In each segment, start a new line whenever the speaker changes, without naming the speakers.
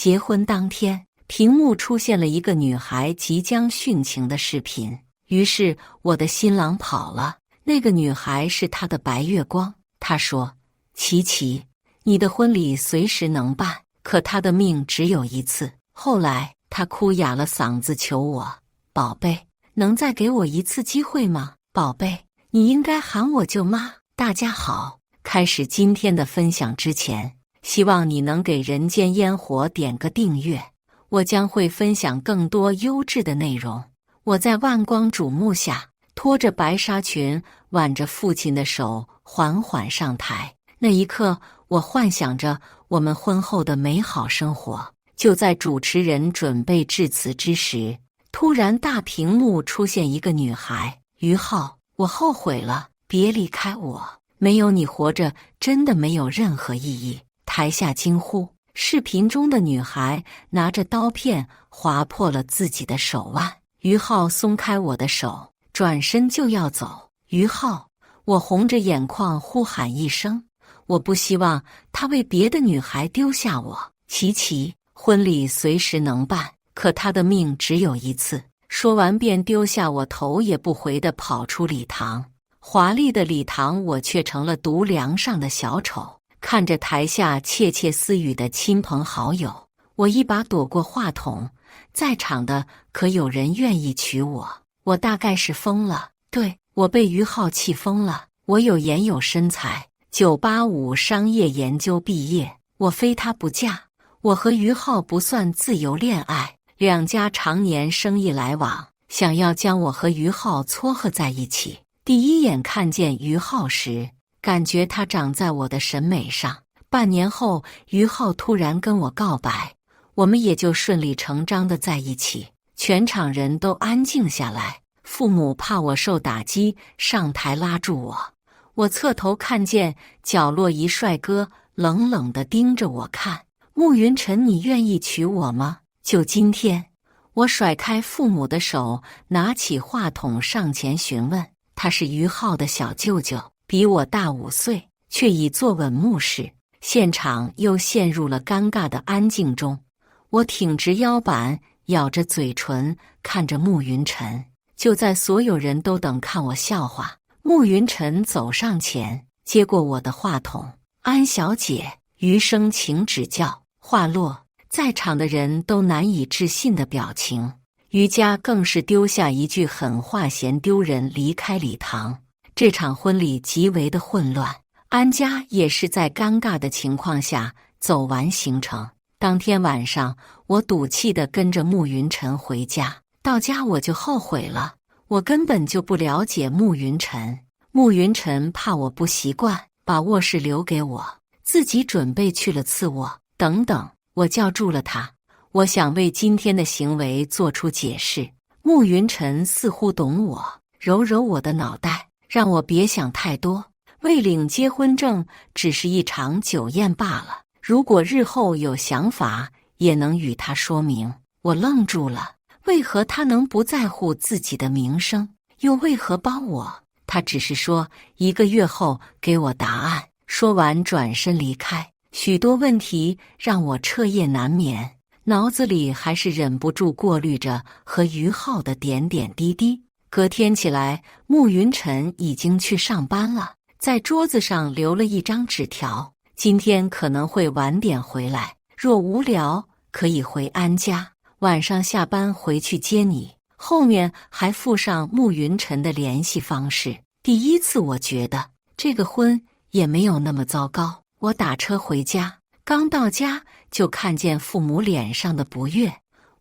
结婚当天，屏幕出现了一个女孩即将殉情的视频，于是我的新郎跑了。那个女孩是他的白月光。他说：琪琪，你的婚礼随时能办，可他的命只有一次。后来他哭哑了嗓子求我：宝贝，能再给我一次机会吗？宝贝，你应该喊我舅妈。大家好，开始今天的分享之前，希望你能给人间烟火点个订阅，我将会分享更多优质的内容。我在万光瞩目下，拖着白纱裙，挽着父亲的手，缓缓上台。那一刻，我幻想着我们婚后的美好生活。就在主持人准备致辞之时，突然大屏幕出现一个女孩：于浩，我后悔了，别离开我，没有你活着真的没有任何意义。台下惊呼。视频中的女孩拿着刀片划破了自己的手腕。于浩松开我的手，转身就要走。于浩，我红着眼眶呼喊一声，我不希望他为别的女孩丢下我。琪琪，婚礼随时能办，可他的命只有一次。说完便丢下我，头也不回地跑出礼堂。华丽的礼堂，我却成了独梁上的小丑。看着台下窃窃私语的亲朋好友，我一把躲过话筒。在场的可有人愿意娶我？我大概是疯了。对，我被于浩气疯了。我有颜有身材，985商业研究毕业，我非他不嫁。我和于浩不算自由恋爱，两家常年生意来往，想要将我和于浩撮合在一起。第一眼看见于浩时，感觉他长在我的审美上。半年后，于浩突然跟我告白，我们也就顺理成章的在一起。全场人都安静下来，父母怕我受打击，上台拉住我。我侧头看见角落一帅哥冷冷地盯着我看。慕云晨，你愿意娶我吗？就今天。我甩开父母的手，拿起话筒上前询问。他是于浩的小舅舅，比我大5岁，却已坐稳目视。现场又陷入了尴尬的安静中。我挺直腰板，咬着嘴唇，看着慕云晨。就在所有人都等看我笑话，慕云晨走上前，接过我的话筒：安小姐，余生请指教。话落，在场的人都难以置信的表情。于家更是丢下一句狠话，嫌丢人，离开礼堂。这场婚礼极为的混乱，安家也是在尴尬的情况下走完行程。当天晚上，我赌气地跟着慕云晨回家。到家我就后悔了，我根本就不了解慕云晨。慕云晨怕我不习惯，把卧室留给我，自己准备去了次卧。等等，我叫住了他。我想为今天的行为做出解释。慕云晨似乎懂我，揉揉我的脑袋，让我别想太多。未领结婚证只是一场酒宴罢了，如果日后有想法，也能与他说明。我愣住了，为何他能不在乎自己的名声，又为何帮我？他只是说1个月后给我答案。说完转身离开。许多问题让我彻夜难眠，脑子里还是忍不住过滤着和于浩的点点滴滴。隔天起来，慕云晨已经去上班了，在桌子上留了一张纸条：今天可能会晚点回来，若无聊可以回安家，晚上下班回去接你。后面还附上慕云晨的联系方式。第一次我觉得这个婚也没有那么糟糕。我打车回家，刚到家就看见父母脸上的不悦，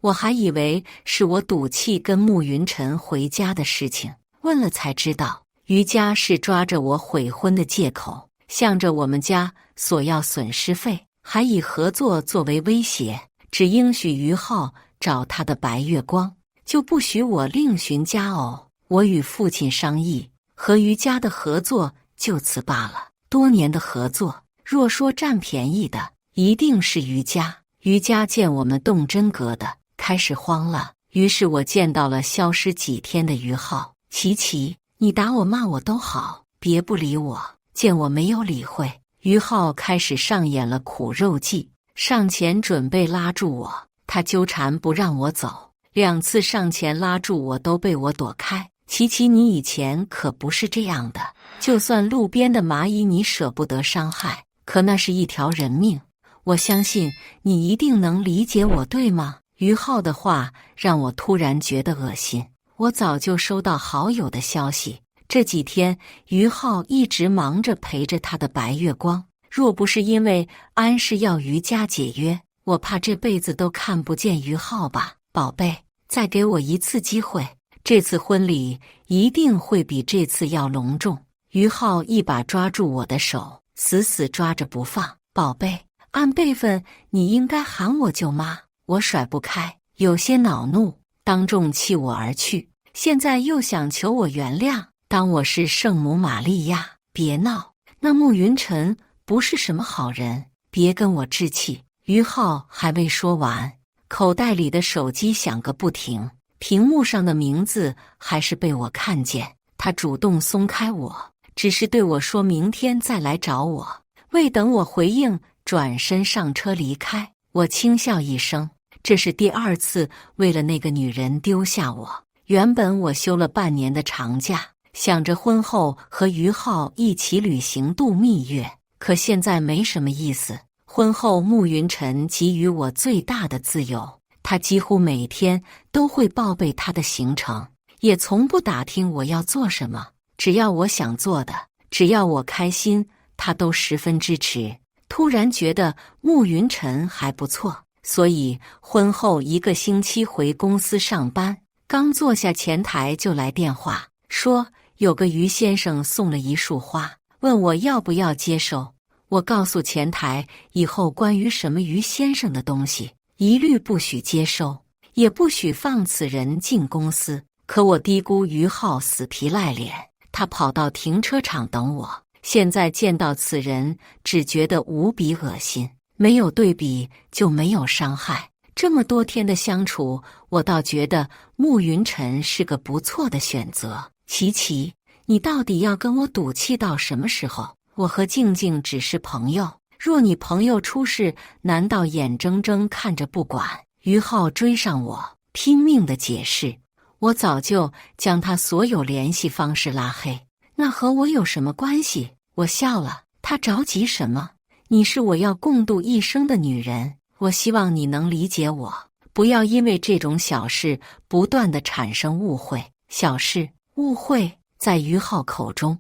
我还以为是我赌气跟慕云晨回家的事情，问了才知道，于家是抓着我悔婚的借口，向着我们家索要损失费，还以合作作为威胁，只应许于浩找他的白月光，就不许我另寻佳偶。我与父亲商议，和于家的合作就此罢了。多年的合作，若说占便宜的，一定是于家。于家见我们动真格的，开始慌了。于是我见到了消失几天的于浩。琪琪，你打我骂我都好，别不理我。见我没有理会，于浩开始上演了苦肉计。上前准备拉住我，他纠缠不让我走，2次上前拉住我都被我躲开。琪琪，你以前可不是这样的，就算路边的蚂蚁你舍不得伤害，可那是一条人命，我相信你一定能理解我，对吗？于浩的话让我突然觉得恶心。我早就收到好友的消息，这几天于浩一直忙着陪着他的白月光，若不是因为安是要于家解约，我怕这辈子都看不见于浩吧。宝贝，再给我一次机会，这次婚礼一定会比这次要隆重。于浩一把抓住我的手，死死抓着不放。宝贝，按辈分你应该喊我舅妈。我甩不开，有些恼怒，当众弃我而去。现在又想求我原谅，当我是圣母玛利亚。别闹，那慕云晨不是什么好人，别跟我置气。于浩还未说完，口袋里的手机响个不停，屏幕上的名字还是被我看见。他主动松开我，只是对我说明天再来找我。未等我回应，转身上车离开。我轻笑一声，这是第2次为了那个女人丢下我。原本我休了半年的长假，想着婚后和于浩一起旅行度蜜月，可现在没什么意思。婚后慕云晨给予我最大的自由，他几乎每天都会报备他的行程，也从不打听我要做什么。只要我想做的，只要我开心，他都十分支持。突然觉得慕云晨还不错，所以婚后1个星期回公司上班，刚坐下前台就来电话，说有个于先生送了一束花，问我要不要接收。我告诉前台，以后关于什么于先生的东西，一律不许接收，也不许放此人进公司。可我低估于浩死皮赖脸，他跑到停车场等我。现在见到此人，只觉得无比恶心。没有对比就没有伤害。这么多天的相处，我倒觉得慕云晨是个不错的选择。琪琪，你到底要跟我赌气到什么时候？我和静静只是朋友，若你朋友出事，难道眼睁睁看着不管？于浩追上我，拼命的解释，我早就将他所有联系方式拉黑。那和我有什么关系？我笑了，他着急什么？你是我要共度一生的女人，我希望你能理解我，不要因为这种小事不断的产生误会。小事、误会，在于浩口中，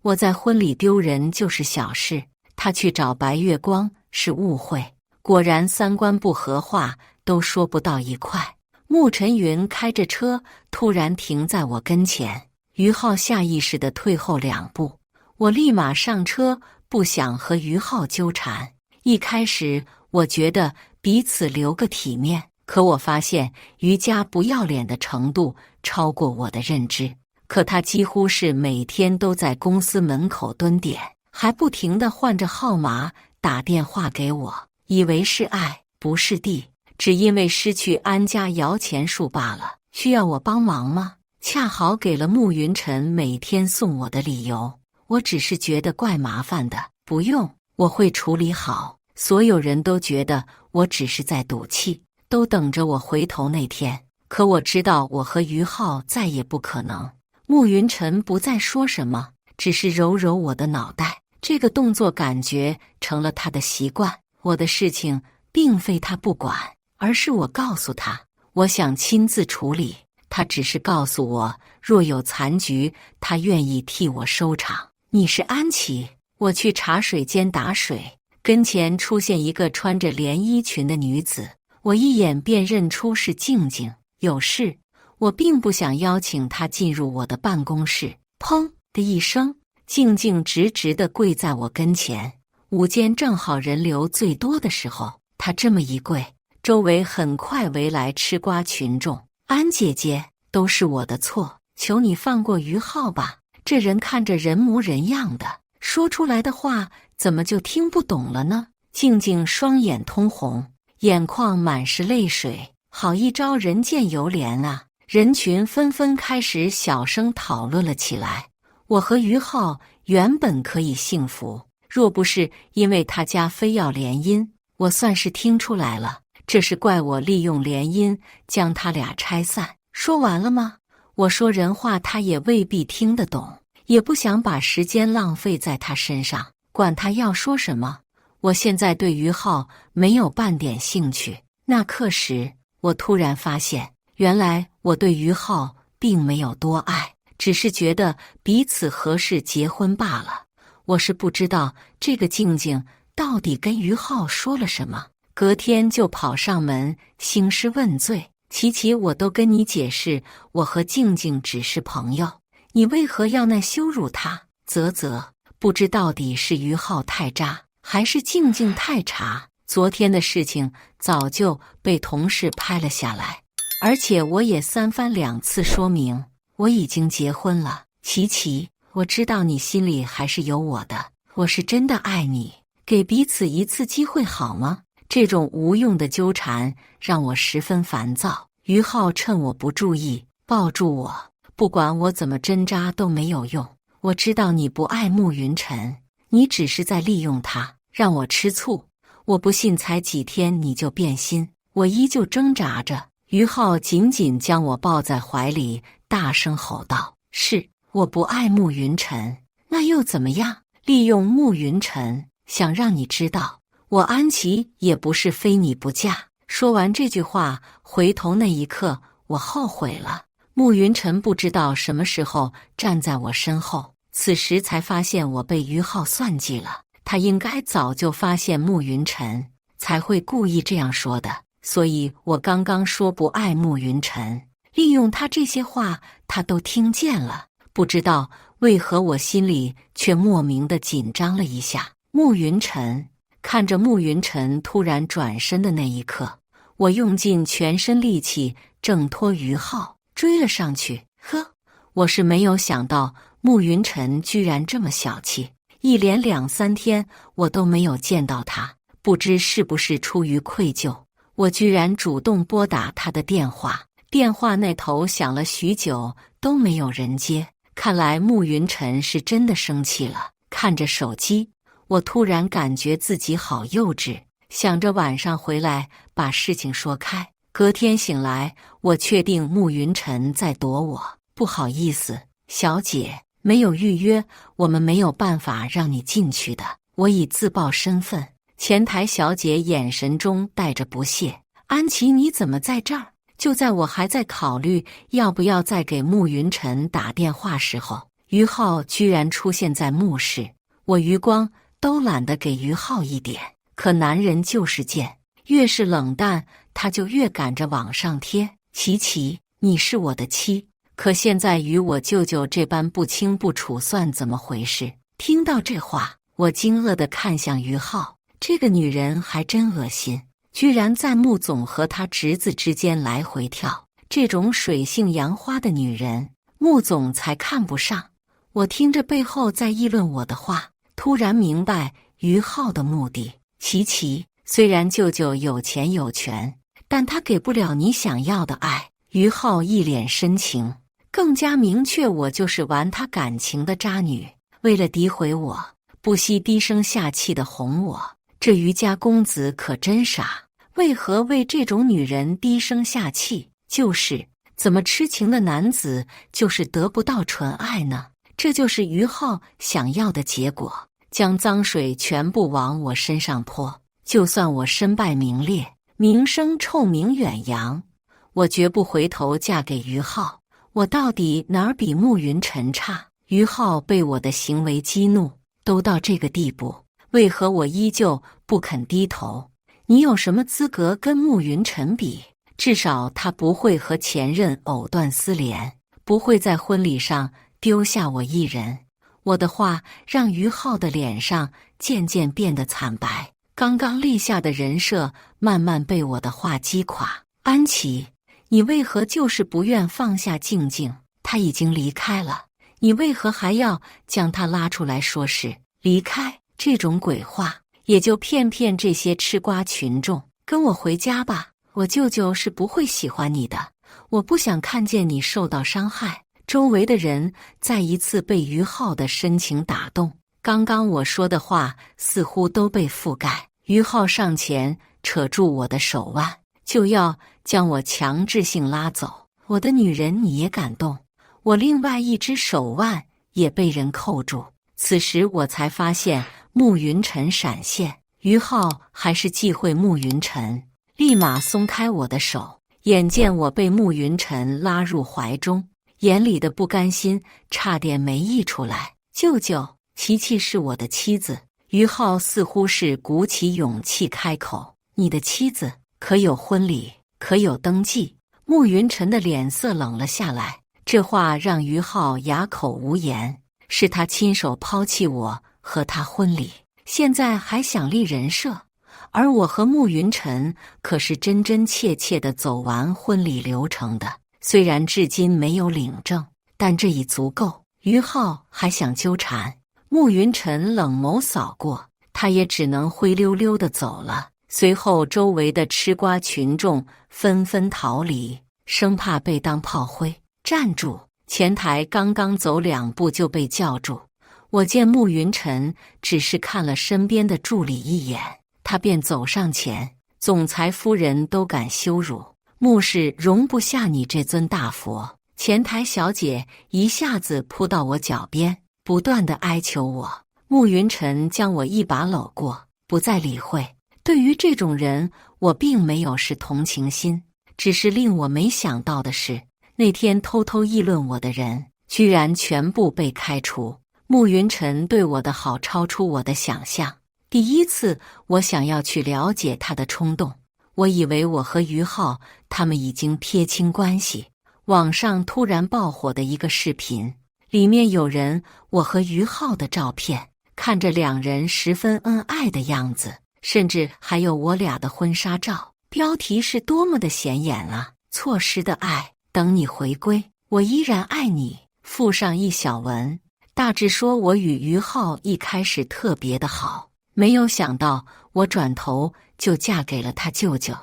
我在婚礼丢人就是小事，他去找白月光是误会。果然三观不合，话都说不到一块。慕晨云开着车突然停在我跟前，于浩下意识地退后2步，我立马上车，不想和于浩纠缠。一开始我觉得彼此留个体面，可我发现于家不要脸的程度超过我的认知。可他几乎是每天都在公司门口蹲点，还不停地换着号码打电话给我，以为是爱不是地，只因为失去安家摇钱树罢了。需要我帮忙吗？恰好给了慕云晨每天送我的理由。我只是觉得怪麻烦的。不用，我会处理好。所有人都觉得我只是在赌气，都等着我回头那天。可我知道我和于浩再也不可能。慕云晨不再说什么，只是揉揉我的脑袋。这个动作感觉成了他的习惯。我的事情并非他不管，而是我告诉他，我想亲自处理。他只是告诉我，若有残局，他愿意替我收场。你是安琪？我去茶水间打水，跟前出现一个穿着连衣裙的女子，我一眼便认出是静静。有事？我并不想邀请她进入我的办公室。砰的一声，静静直直地跪在我跟前。午间正好人流最多的时候，她这么一跪，周围很快围来吃瓜群众。安姐姐，都是我的错，求你放过于浩吧。这人看着人模人样的，说出来的话怎么就听不懂了呢？静静双眼通红，眼眶满是泪水。好一招人见犹怜啊！人群纷纷开始小声讨论了起来。我和于浩原本可以幸福，若不是因为他家非要联姻，我算是听出来了，这是怪我利用联姻将他俩拆散。说完了吗？我说人话他也未必听得懂，也不想把时间浪费在他身上，管他要说什么。我现在对于浩没有半点兴趣。那刻时，我突然发现，原来我对于浩并没有多爱，只是觉得彼此合适结婚罢了。我是不知道这个静静到底跟于浩说了什么，隔天就跑上门兴师问罪。琪琪，我都跟你解释，我和静静只是朋友，你为何要那羞辱她？不知到底是于浩太渣，还是静静太茶。昨天的事情早就被同事拍了下来，而且我也三番两次说明我已经结婚了。琪琪，我知道你心里还是有我的，我是真的爱你，给彼此一次机会好吗？这种无用的纠缠让我十分烦躁。于浩趁我不注意抱住我，不管我怎么挣扎都没有用。我知道你不爱慕云晨，你只是在利用他，让我吃醋。我不信才几天你就变心。我依旧挣扎着。于浩紧紧将我抱在怀里，大声吼道：是，我不爱慕云晨，那又怎么样？利用慕云晨，想让你知道，我安琪也不是非你不嫁。说完这句话，回头那一刻，我后悔了。慕云晨不知道什么时候站在我身后，此时才发现我被于浩算计了。他应该早就发现慕云晨，才会故意这样说的。所以我刚刚说不爱慕云晨，利用他这些话，他都听见了。不知道为何我心里却莫名的紧张了一下。慕云晨，看着慕云晨突然转身的那一刻，我用尽全身力气挣脱于浩，追了上去。我是没有想到慕云晨居然这么小气。一连2、3天我都没有见到他，不知是不是出于愧疚，我居然主动拨打他的电话。电话那头响了许久都没有人接，看来慕云晨是真的生气了。看着手机，我突然感觉自己好幼稚，想着晚上回来把事情说开。隔天醒来，我确定慕云晨在躲我。不好意思，小姐，没有预约，我们没有办法让你进去的。我已自报身份。前台小姐眼神中带着不屑。安琪，你怎么在这儿？就在我还在考虑要不要再给慕云晨打电话时候，于浩居然出现在慕室。我余光都懒得给于浩一点，可男人就是贱，越是冷淡，他就越赶着往上贴。琪琪，你是我的妻，可现在与我舅舅这般不清不楚，算怎么回事？听到这话，我惊愕地看向于浩，这个女人还真恶心，居然在穆总和他侄子之间来回跳。这种水性杨花的女人，穆总才看不上。我听着背后在议论我的话，突然明白于浩的目的。琪琪，虽然舅舅有钱有权，但他给不了你想要的爱。于浩一脸深情，更加明确我就是玩他感情的渣女。为了诋毁我，不惜低声下气地哄我。这于家公子可真傻，为何为这种女人低声下气？就是怎么痴情的男子就是得不到纯爱呢？这就是于浩想要的结果，将脏水全部往我身上泼。就算我身败名裂，名声臭名远扬，我绝不回头嫁给于浩。我到底哪儿比慕云晨差？于浩被我的行为激怒，都到这个地步，为何我依旧不肯低头？你有什么资格跟慕云晨比？至少他不会和前任藕断丝连，不会在婚礼上丢下我一人。我的话让于浩的脸上渐渐变得惨白，刚刚立下的人设慢慢被我的话击垮。安琪，你为何就是不愿放下静静？她已经离开了，你为何还要将她拉出来说是离开？这种鬼话也就骗骗这些吃瓜群众。跟我回家吧，我舅舅是不会喜欢你的，我不想看见你受到伤害。周围的人再一次被于浩的深情打动，刚刚我说的话似乎都被覆盖。于浩上前扯住我的手腕，就要将我强制性拉走。我的女人，你也敢动？我另外一只手腕也被人扣住。此时我才发现慕云晨闪现，于浩还是忌讳慕云晨，立马松开我的手。眼见我被慕云晨拉入怀中，眼里的不甘心差点没溢出来。舅舅，琪琪是我的妻子。于浩似乎是鼓起勇气开口：“你的妻子可有婚礼？可有登记？”慕云晨的脸色冷了下来，这话让于浩哑口无言。是他亲手抛弃我和他婚礼，现在还想立人设，而我和慕云晨可是真真切切地走完婚礼流程的。虽然至今没有领证，但这已足够。于浩还想纠缠，慕云晨冷眸扫过，他也只能灰溜溜地走了。随后周围的吃瓜群众纷纷逃离，生怕被当炮灰。站住！前台刚刚走2步就被叫住。我见慕云晨只是看了身边的助理一眼，他便走上前：“总裁夫人都敢羞辱，慕氏容不下你这尊大佛。”前台小姐一下子扑到我脚边，不断地哀求我。慕云晨将我一把搂过，不再理会。对于这种人，我并没有是同情心，只是令我没想到的是，那天偷偷议论我的人，居然全部被开除。慕云晨对我的好超出我的想象。第一次，我想要去了解他的冲动，我以为我和于浩他们已经撇清关系。网上突然爆火的一个视频，里面有人我和于浩的照片，看着两人十分恩爱的样子，甚至还有我俩的婚纱照。标题是多么的显眼啊！错失的爱，等你回归，我依然爱你。附上一小文，大致说我与于浩一开始特别的好，没有想到我转头就嫁给了他舅舅。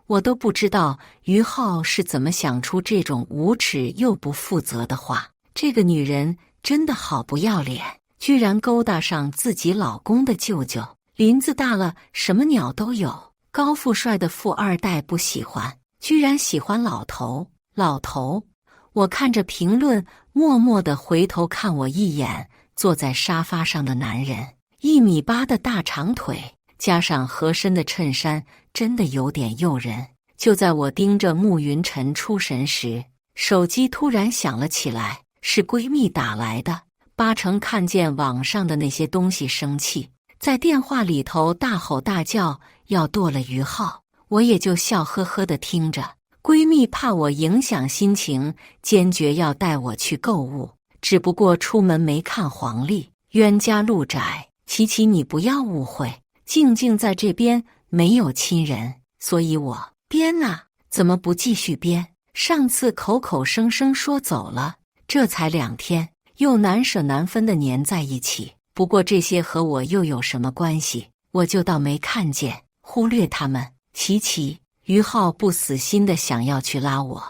我都不知道于浩是怎么想出这种无耻又不负责的话。这个女人真的好不要脸，居然勾搭上自己老公的舅舅。林子大了，什么鸟都有。高富帅的富二代不喜欢，居然喜欢老头。老头！我看着评论，默默地回头看我一眼。坐在沙发上的男人，1.8米的大长腿，加上合身的衬衫，真的有点诱人。就在我盯着慕云晨出神时，手机突然响了起来，是闺蜜打来的，8成看见网上的那些东西生气，在电话里头大吼大叫要剁了于浩。我也就笑呵呵地听着。闺蜜怕我影响心情，坚决要带我去购物，只不过出门没看黄历，冤家路窄。琪琪，你不要误会，静静在这边没有亲人，所以我编啊，怎么不继续编？上次口口声声说走了，这才2天，又难舍难分的粘在一起。不过这些和我又有什么关系？我就当没看见，忽略他们。琪琪，于浩不死心的想要去拉我，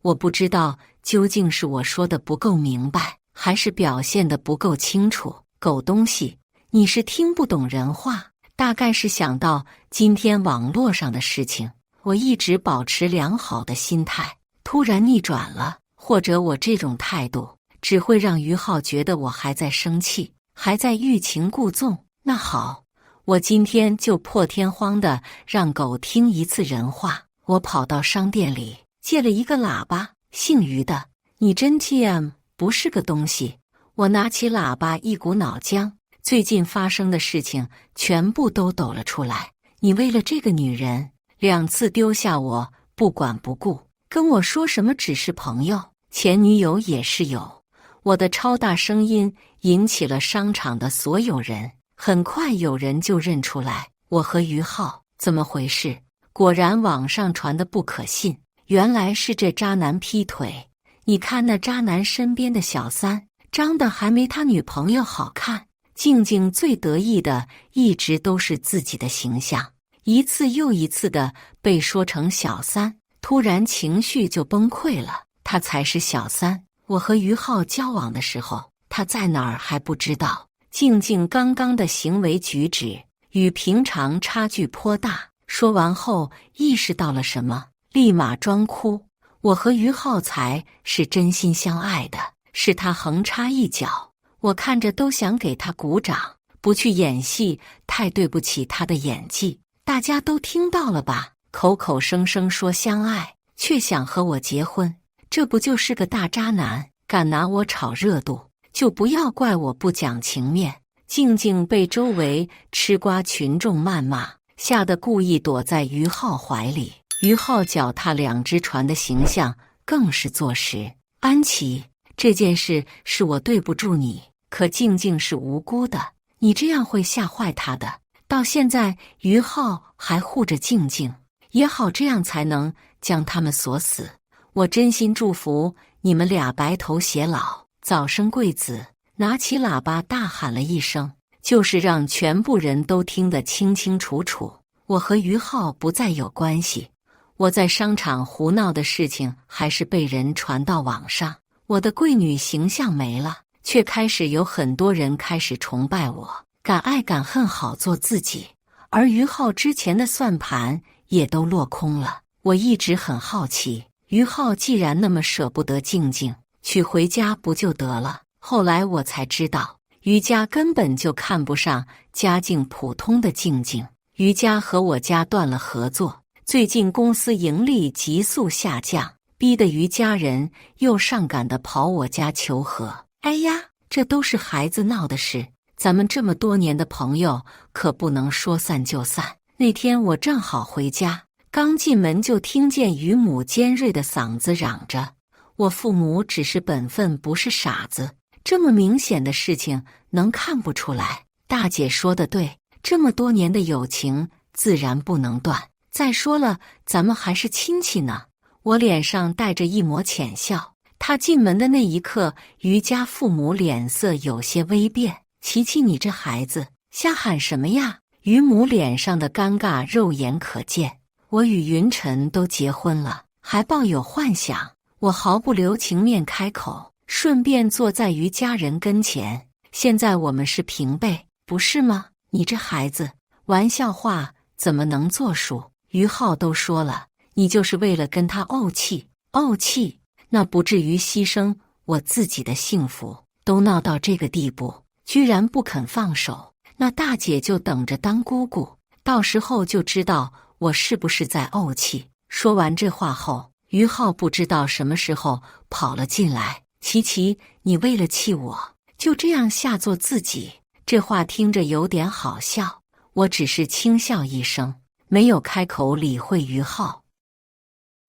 我不知道究竟是我说的不够明白，还是表现的不够清楚。狗东西，你是听不懂人话。大概是想到今天网络上的事情，我一直保持良好的心态，突然逆转了。或者我这种态度只会让于浩觉得我还在生气，还在欲擒故纵。那好，我今天就破天荒的让狗听一次人话。我跑到商店里借了一个喇叭，姓于的，你真 TM 不是个东西。我拿起喇叭，一股脑将最近发生的事情全部都抖了出来。你为了这个女人2次丢下我不管不顾，跟我说什么只是朋友，前女友也是有。我的超大声音引起了商场的所有人，很快有人就认出来我和于浩。怎么回事？果然网上传的不可信，原来是这渣男劈腿。你看那渣男身边的小三，长得还没他女朋友好看。静静最得意的一直都是自己的形象，一次又一次的被说成小三，突然情绪就崩溃了。他才是小三，我和于浩交往的时候，他在哪儿还不知道。静静刚刚的行为举止，与平常差距颇大。说完后意识到了什么，立马装哭。我和于浩才是真心相爱的，是他横插一脚，我看着都想给他鼓掌。不去演戏，太对不起他的演技。大家都听到了吧？口口声声说相爱，却想和我结婚，这不就是个大渣男？敢拿我炒热度，就不要怪我不讲情面。静静被周围吃瓜群众谩骂，吓得故意躲在于浩怀里。于浩脚踏两只船的形象更是坐实。安琪，这件事是我对不住你，可静静是无辜的，你这样会吓坏她的。到现在于浩还护着静静，也好这样才能将他们锁死。我真心祝福你们俩白头偕老，早生贵子。拿起喇叭大喊了一声，就是让全部人都听得清清楚楚。我和于浩不再有关系，我在商场胡闹的事情还是被人传到网上，我的贵女形象没了，却开始有很多人开始崇拜我，敢爱敢恨，好做自己。而于浩之前的算盘也都落空了。我一直很好奇，于浩既然那么舍不得静静，娶回家不就得了？后来我才知道，于家根本就看不上家境普通的静静。于家和我家断了合作，最近公司盈利急速下降，逼得于家人又上赶的跑我家求和。哎呀，这都是孩子闹的事，咱们这么多年的朋友可不能说散就散。那天我正好回家，刚进门就听见于母尖锐的嗓子嚷着：“我父母只是本分，不是傻子。这么明显的事情能看不出来？大姐说的对，这么多年的友情自然不能断。再说了，咱们还是亲戚呢。”我脸上带着一抹浅笑。他进门的那一刻，于家父母脸色有些微变。琪琪，你这孩子瞎喊什么呀？于母脸上的尴尬肉眼可见。我与云晨都结婚了，还抱有幻想。我毫不留情面开口，顺便坐在于家人跟前。现在我们是平辈，不是吗？你这孩子，玩笑话怎么能作数？于浩都说了，你就是为了跟他怄气，怄气那不至于牺牲我自己的幸福。都闹到这个地步，居然不肯放手，那大姐就等着当姑姑，到时候就知道我是不是在怄气。说完这话后，于浩不知道什么时候跑了进来。琪琪，你为了气我，就这样下作自己？这话听着有点好笑，我只是轻笑一声，没有开口理会于浩。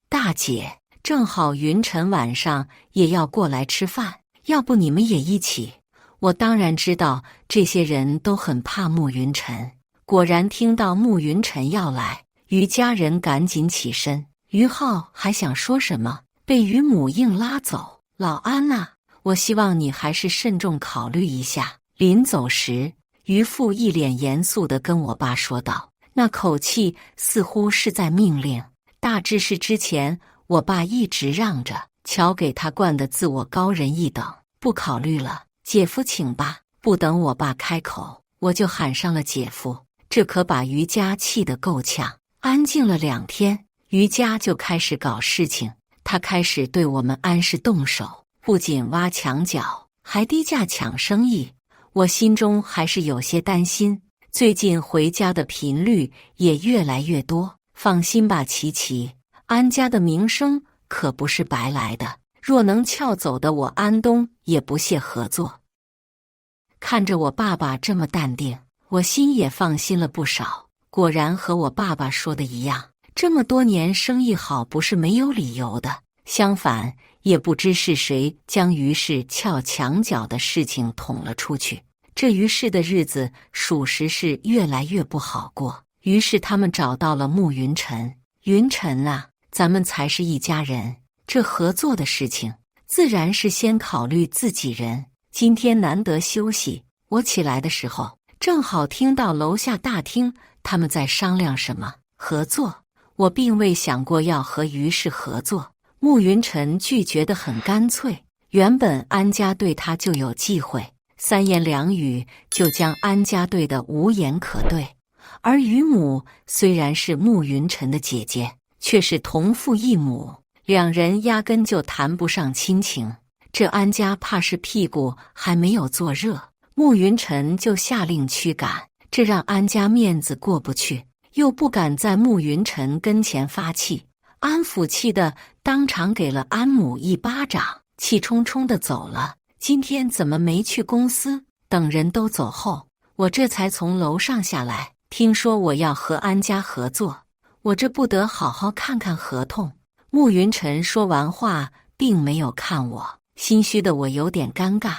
大姐，正好云晨晚上也要过来吃饭，要不你们也一起？我当然知道这些人都很怕慕云晨。果然听到慕云晨要来，于家人赶紧起身。于浩还想说什么，被于母硬拉走。老安啊，我希望你还是慎重考虑一下。临走时，于父一脸严肃地跟我爸说道，那口气似乎是在命令。大致是之前我爸一直让着，瞧给他惯得自我高人一等，不考虑了，姐夫请吧。不等我爸开口，我就喊上了姐夫，这可把于家气得够呛。安静了2天，于家就开始搞事情，他开始对我们安氏动手，不仅挖墙脚，还低价抢生意。我心中还是有些担心，最近回家的频率也越来越多。放心吧，琪琪，安家的名声可不是白来的，若能撬走的，我安东也不屑合作。看着我爸爸这么淡定，我心也放心了不少。果然和我爸爸说的一样，这么多年生意好不是没有理由的。相反，也不知是谁将于氏撬墙角的事情捅了出去。这于氏的日子属实是越来越不好过。于是他们找到了慕云晨。云晨啊，咱们才是一家人，这合作的事情自然是先考虑自己人。今天难得休息，我起来的时候正好听到楼下大厅他们在商量什么合作。我并未想过要和于氏合作。慕云晨拒绝得很干脆，原本安家对他就有忌讳，3言2语就将安家对得无言可对。而于母虽然是慕云晨的姐姐，却是同父异母，两人压根就谈不上亲情。这安家怕是屁股还没有坐热，慕云晨就下令驱赶，这让安家面子过不去，又不敢在慕云晨跟前发气。安抚气的当场给了安母一巴掌，气冲冲的走了。今天怎么没去公司？等人都走后，我这才从楼上下来，听说我要和安家合作，我这不得好好看看合同。慕云晨说完话，并没有看我，心虚的我有点尴尬。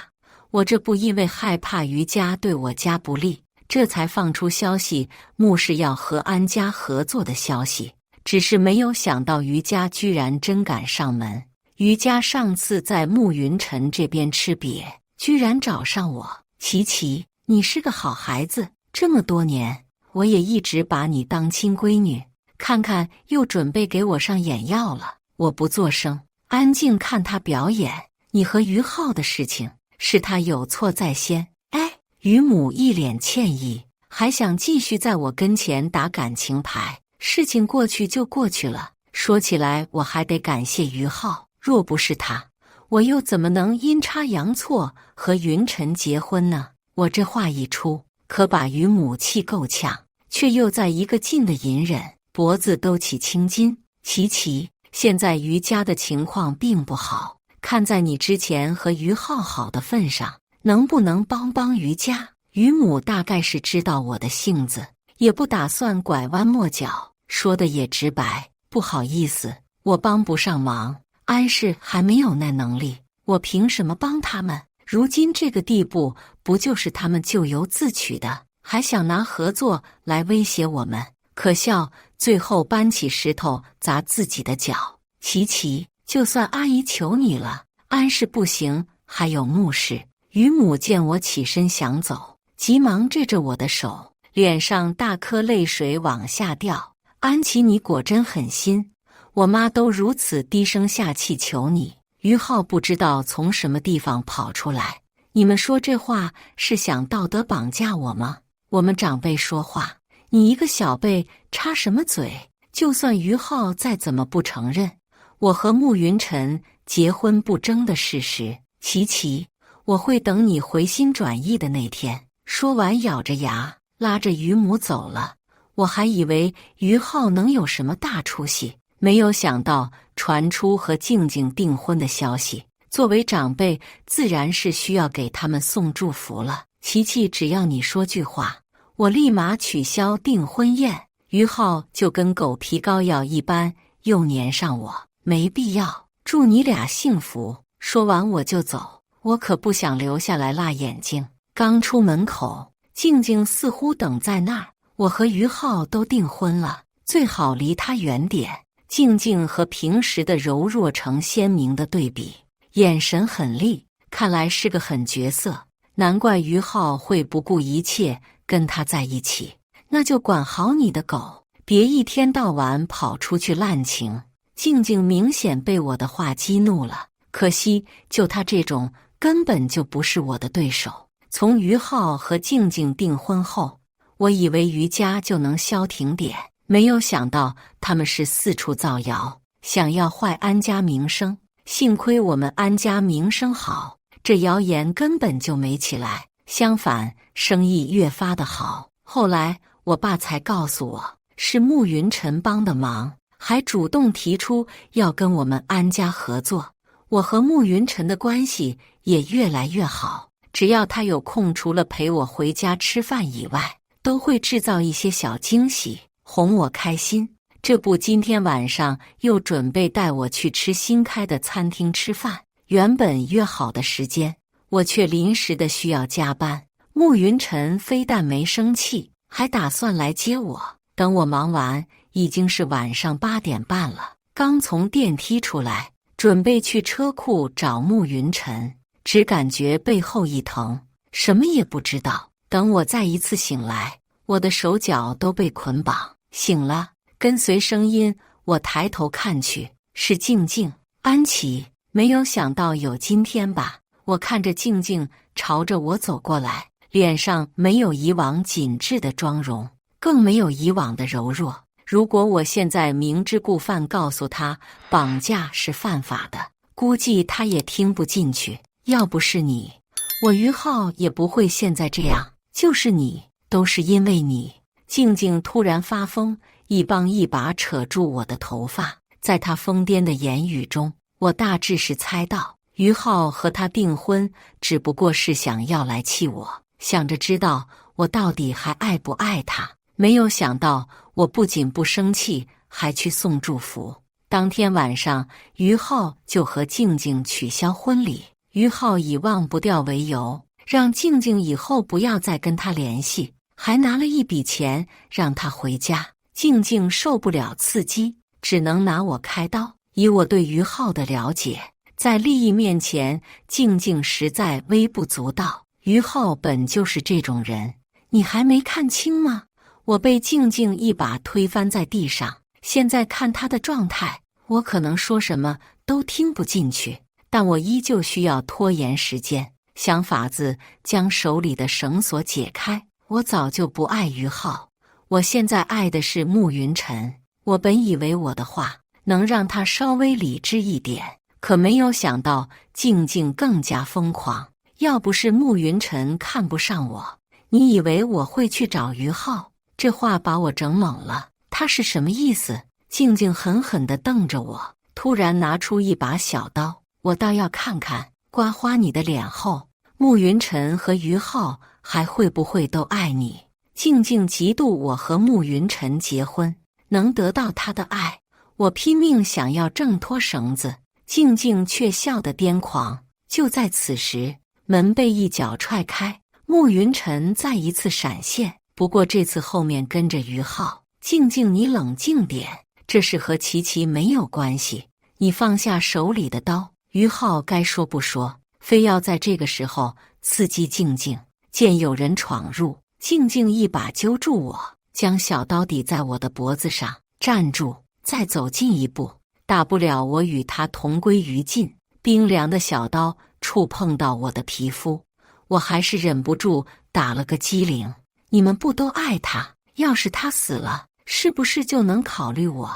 我这不因为害怕于家对我家不利，这才放出消息慕氏要和安家合作的消息，只是没有想到于家居然真敢上门。于家上次在慕云晨这边吃瘪，居然找上我。琪琪，你是个好孩子，这么多年我也一直把你当亲闺女，看看又准备给我上眼药了。我不作声，安静看他表演。你和于浩的事情是他有错在先。哎，于母一脸歉意，还想继续在我跟前打感情牌。事情过去就过去了，说起来我还得感谢于浩，若不是他，我又怎么能阴差阳错和云晨结婚呢？我这话一出，可把于母气够呛，却又在一个劲的隐忍，脖子都起青筋。琪琪，现在于家的情况并不好，看在你之前和于浩好的份上，能不能帮帮于家？于母大概是知道我的性子，也不打算拐弯抹角，说的也直白。不好意思，我帮不上忙，安氏还没有那能力，我凭什么帮他们？如今这个地步，不就是他们咎由自取的，还想拿合作来威胁我们？可笑，最后搬起石头砸自己的脚。琪琪，就算阿姨求你了，安氏不行，还有穆氏。于母见我起身想走，急忙制着我的手，脸上大颗泪水往下掉。安琪，你果真狠心，我妈都如此低声下气求你。于浩不知道从什么地方跑出来，你们说这话是想道德绑架我吗？我们长辈说话，你一个小辈插什么嘴？就算于浩再怎么不承认我和慕云晨结婚不争的事实，琪琪，我会等你回心转意的那天。说完咬着牙拉着于母走了。我还以为于浩能有什么大出息，没有想到传出和静静订婚的消息，作为长辈自然是需要给他们送祝福了。琪琪，只要你说句话，我立马取消订婚宴，于浩就跟狗皮膏药一般又粘上我，没必要。祝你俩幸福。说完我就走，我可不想留下来辣眼睛。刚出门口，静静似乎等在那儿。我和于浩都订婚了，最好离他远点。静静和平时的柔弱成鲜明的对比，眼神狠厉，看来是个狠角色。难怪于浩会不顾一切跟他在一起。那就管好你的狗，别一天到晚跑出去滥情。静静明显被我的话激怒了，可惜就他这种根本就不是我的对手。从于浩和静静订婚后，我以为于家就能消停点，没有想到他们是四处造谣，想要坏安家名声。幸亏我们安家名声好，这谣言根本就没起来，相反，生意越发的好。后来我爸才告诉我，是慕云晨帮的忙，还主动提出要跟我们安家合作。我和慕云晨的关系也越来越好，只要他有空，除了陪我回家吃饭以外，都会制造一些小惊喜，哄我开心。这不，今天晚上又准备带我去吃新开的餐厅吃饭。原本约好的时间，我却临时的需要加班。慕云晨非但没生气，还打算来接我。等我忙完，已经是晚上8点半了。刚从电梯出来，准备去车库找慕云晨，只感觉背后一疼，什么也不知道。等我再一次醒来，我的手脚都被捆绑。醒了，跟随声音，我抬头看去，是静静。安琪，没有想到有今天吧？我看着静静朝着我走过来，脸上没有以往紧致的妆容，更没有以往的柔弱。如果我现在明知故犯告诉他绑架是犯法的，估计他也听不进去。要不是你，我于浩也不会现在这样。就是你，都是因为你。静静突然发疯，一帮一把扯住我的头发。在他疯癫的言语中，我大致是猜到于浩和他订婚只不过是想要来气我，想着知道我到底还爱不爱他。没有想到我不仅不生气，还去送祝福。当天晚上，于浩就和静静取消婚礼。于浩以忘不掉为由，让静静以后不要再跟他联系，还拿了一笔钱让他回家。静静受不了刺激，只能拿我开刀。以我对于浩的了解，在利益面前，静静实在微不足道。于浩本就是这种人，你还没看清吗？我被静静一把推翻在地上，现在看他的状态，我可能说什么都听不进去，但我依旧需要拖延时间，想法子将手里的绳索解开。我早就不爱于浩，我现在爱的是慕云晨。我本以为我的话能让他稍微理智一点，可没有想到静静更加疯狂。要不是慕云晨看不上我，你以为我会去找于浩？这话把我整懵了，他是什么意思？静静狠狠地瞪着我，突然拿出一把小刀，我倒要看看刮花你的脸后，慕云晨和于浩还会不会都爱你。静静嫉妒我和慕云晨结婚，能得到他的爱。我拼命想要挣脱绳子，静静却笑得癫狂。就在此时，门被一脚踹开，慕云晨再一次闪现，不过这次后面跟着于浩。静静，你冷静点，这事和琪琪没有关系，你放下手里的刀。于浩该说不说，非要在这个时候刺激静静。见有人闯入，静静一把揪住我，将小刀抵在我的脖子上，站住，再走近一步，大不了我与他同归于尽。冰凉的小刀触碰到我的皮肤，我还是忍不住打了个激灵。你们不都爱他？要是他死了，是不是就能考虑我？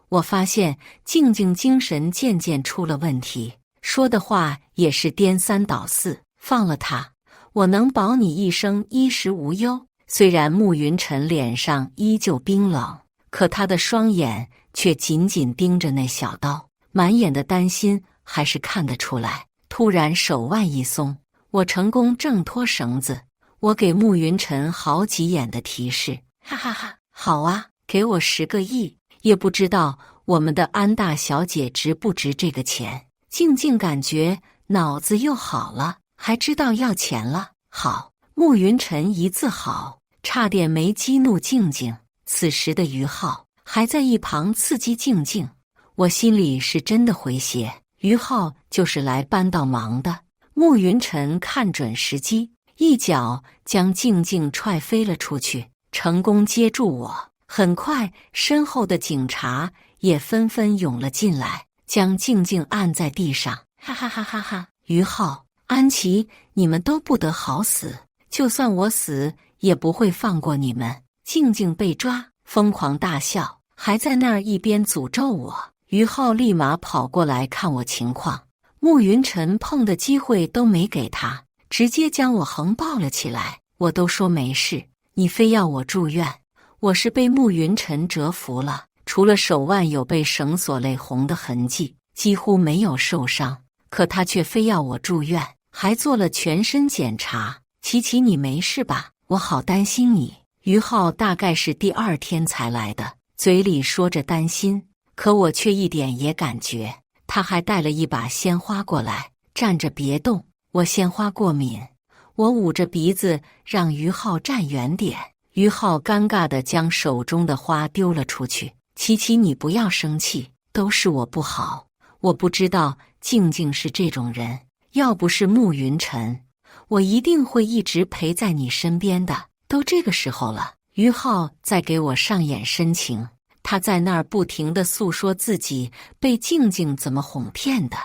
我发现静静精神渐渐出了问题，说的话也是颠三倒四。放了他，我能保你一生衣食无忧。虽然慕云晨脸上依旧冰冷，可他的双眼却紧紧盯着那小刀，满眼的担心还是看得出来。突然手腕一松，我成功挣脱绳子。我给慕云晨好几眼的提示，哈哈哈，好啊，给我10个亿，也不知道我们的安大小姐值不值这个钱。静静感觉脑子又好了，还知道要钱了。好，慕云晨一字好，差点没激怒静静。此时的于浩还在一旁刺激静静，我心里是真的回血。于浩就是来帮倒忙的。慕云晨看准时机，一脚将静静踹飞了出去，成功接住我。很快，身后的警察也纷纷涌了进来，将静静按在地上。哈哈哈哈哈！于浩、安琪，你们都不得好死！就算我死，也不会放过你们！静静被抓，疯狂大笑，还在那儿一边诅咒我。于浩立马跑过来看我情况，慕云晨碰的机会都没给他，直接将我横抱了起来。我都说没事，你非要我住院。我是被慕云晨折服了，除了手腕有被绳索勒红的痕迹，几乎没有受伤。可他却非要我住院，还做了全身检查。琪琪，你没事吧？我好担心你。于浩大概是第2天才来的，嘴里说着担心，可我却一点也感觉。他还带了一把鲜花过来，站着别动，我鲜花过敏。我捂着鼻子让于浩站远点。于浩尴尬地将手中的花丢了出去。琪琪，你不要生气，都是我不好。我不知道静静是这种人，要不是慕云晨，我一定会一直陪在你身边的。都这个时候了，于浩在给我上演深情。他在那儿不停地诉说自己被静静怎么哄骗的，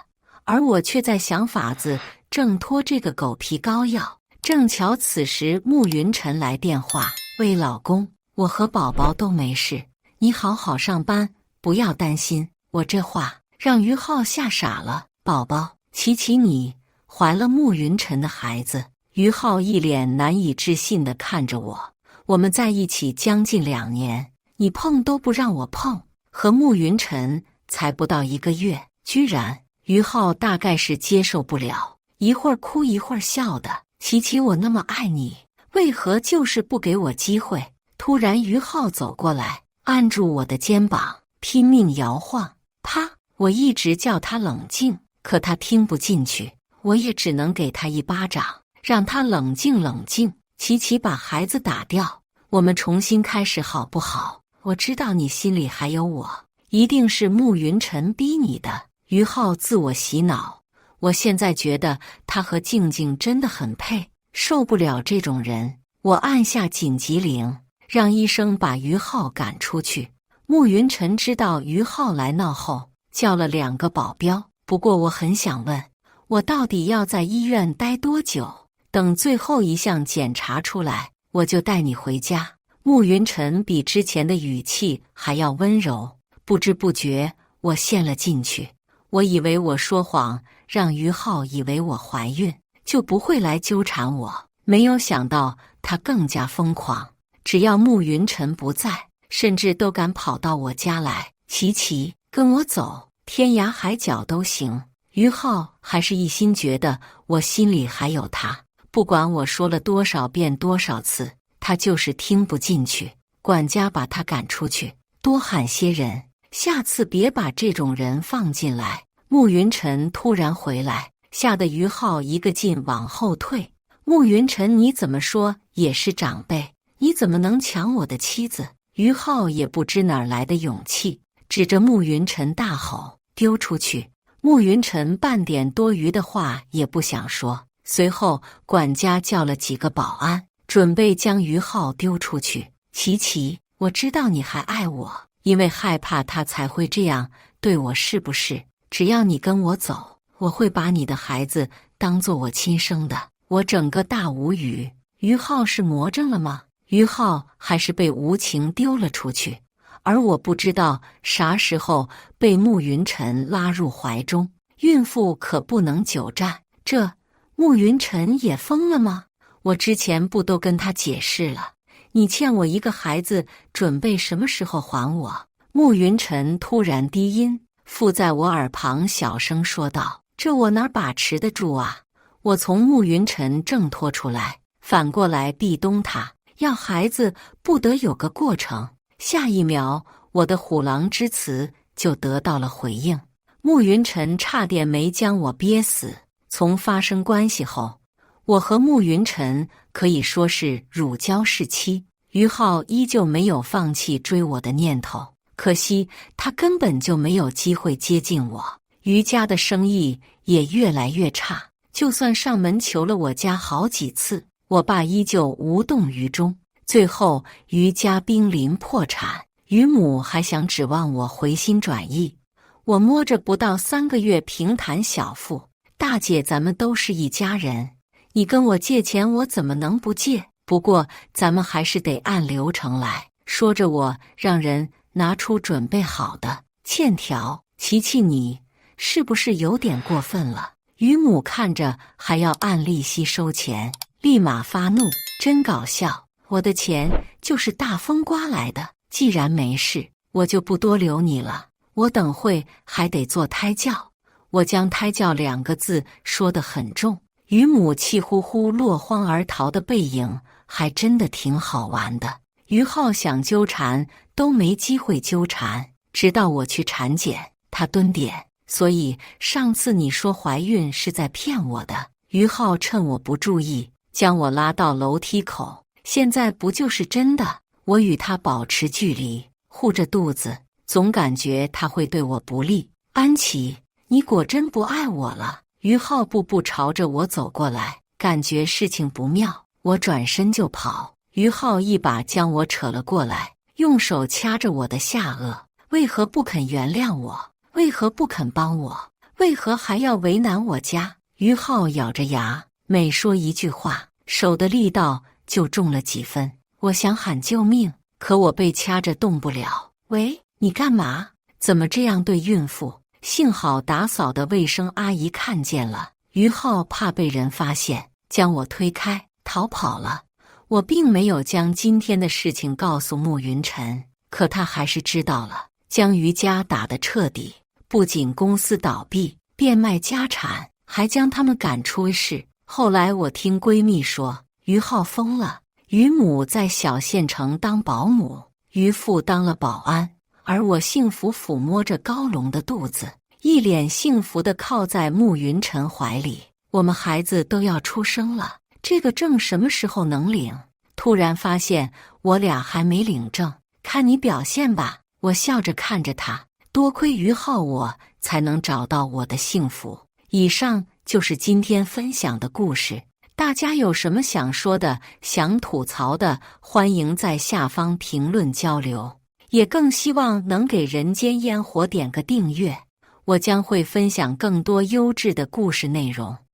而我却在想法子挣脱这个狗皮膏药。正巧此时慕云晨来电话，喂老公，我和宝宝都没事，你好好上班，不要担心。我这话让于浩吓傻了。宝宝，琪琪你怀了慕云晨的孩子？于浩一脸难以置信地看着我。我们在一起将近2年，你碰都不让我碰，和慕云晨才不到1个月，居然……于浩大概是接受不了，一会儿哭一会儿笑的。琪琪，我那么爱你，为何就是不给我机会？突然，于浩走过来，按住我的肩膀，拼命摇晃。啪！我一直叫他冷静，可他听不进去，我也只能给他一巴掌，让他冷静冷静。琪琪，把孩子打掉，我们重新开始好不好？我知道你心里还有我，一定是慕云晨逼你的。于浩自我洗脑，我现在觉得他和静静真的很配，受不了这种人。我按下紧急铃，让医生把于浩赶出去。慕云晨知道于浩来闹后，叫了2个保镖。不过我很想问，我到底要在医院待多久？等最后一项检查出来，我就带你回家。慕云晨比之前的语气还要温柔。不知不觉，我陷了进去。我以为我说谎，让于浩以为我怀孕，就不会来纠缠我。没有想到他更加疯狂，只要慕云晨不在，甚至都敢跑到我家来。琪琪，跟我走，天涯海角都行。于浩还是一心觉得我心里还有他，不管我说了多少遍多少次，他就是听不进去。管家把他赶出去，多喊些人，下次别把这种人放进来。慕云晨突然回来，吓得于浩一个劲往后退。慕云晨，你怎么说也是长辈，你怎么能抢我的妻子？于浩也不知哪儿来的勇气，指着慕云晨大吼：丢出去！慕云晨半点多余的话也不想说。随后管家叫了几个保安，准备将于浩丢出去。琪琪，我知道你还爱我，因为害怕他才会这样对我，是不是？只要你跟我走，我会把你的孩子当做我亲生的。我整个大无语。于浩是魔怔了吗？于浩还是被无情丢了出去，而我不知道啥时候被慕云晨拉入怀中。孕妇可不能久站，这慕云晨也疯了吗？我之前不都跟他解释了，你欠我一个孩子，准备什么时候还我？慕云晨突然低音附在我耳旁小声说道：这我哪把持得住啊？我从慕云晨挣脱出来，反过来壁咚他，要孩子不得有个过程。下一秒，我的虎狼之词就得到了回应。慕云晨差点没将我憋死。从发生关系后，我和慕云晨可以说是乳胶似漆。于浩依旧没有放弃追我的念头，可惜他根本就没有机会接近我。于家的生意也越来越差，就算上门求了我家好几次，我爸依旧无动于衷。最后于家濒临破产，于母还想指望我回心转意。我摸着不到3个月平坦小腹，大姐咱们都是一家人，你跟我借钱我怎么能不借？不过咱们还是得按流程来。说着我让人拿出准备好的欠条。琪琪，你是不是有点过分了？于母看着还要按利息收钱，立马发怒，真搞笑，我的钱就是大风刮来的，既然没事，我就不多留你了，我等会还得做胎教。我将胎教2个字说得很重。于母气呼呼落荒而逃的背影还真的挺好玩的。于浩想纠缠都没机会纠缠，直到我去产检，他蹲点。所以上次你说怀孕是在骗我的。于浩趁我不注意将我拉到楼梯口，现在不就是真的？我与他保持距离，护着肚子，总感觉他会对我不利。安琪，你果真不爱我了。于浩步步朝着我走过来，感觉事情不妙，我转身就跑。于浩一把将我扯了过来，用手掐着我的下颚。为何不肯原谅我？为何不肯帮我？为何还要为难我家？于浩咬着牙，每说一句话，手的力道就重了几分。我想喊救命，可我被掐着动不了。喂，你干嘛？怎么这样对孕妇？幸好打扫的卫生阿姨看见了，于浩怕被人发现，将我推开，逃跑了。我并没有将今天的事情告诉慕云晨，可他还是知道了，将于家打得彻底，不仅公司倒闭，变卖家产，还将他们赶出市。后来我听闺蜜说，于浩疯了，于母在小县城当保姆，于父当了保安，而我幸福抚摸着高龙的肚子，一脸幸福地靠在慕云晨怀里。我们孩子都要出生了，这个证什么时候能领？突然发现我俩还没领证，看你表现吧。我笑着看着他，多亏于浩我才能找到我的幸福。以上就是今天分享的故事，大家有什么想说的、想吐槽的，欢迎在下方评论交流，也更希望能给人间烟火点个订阅，我将会分享更多优质的故事内容。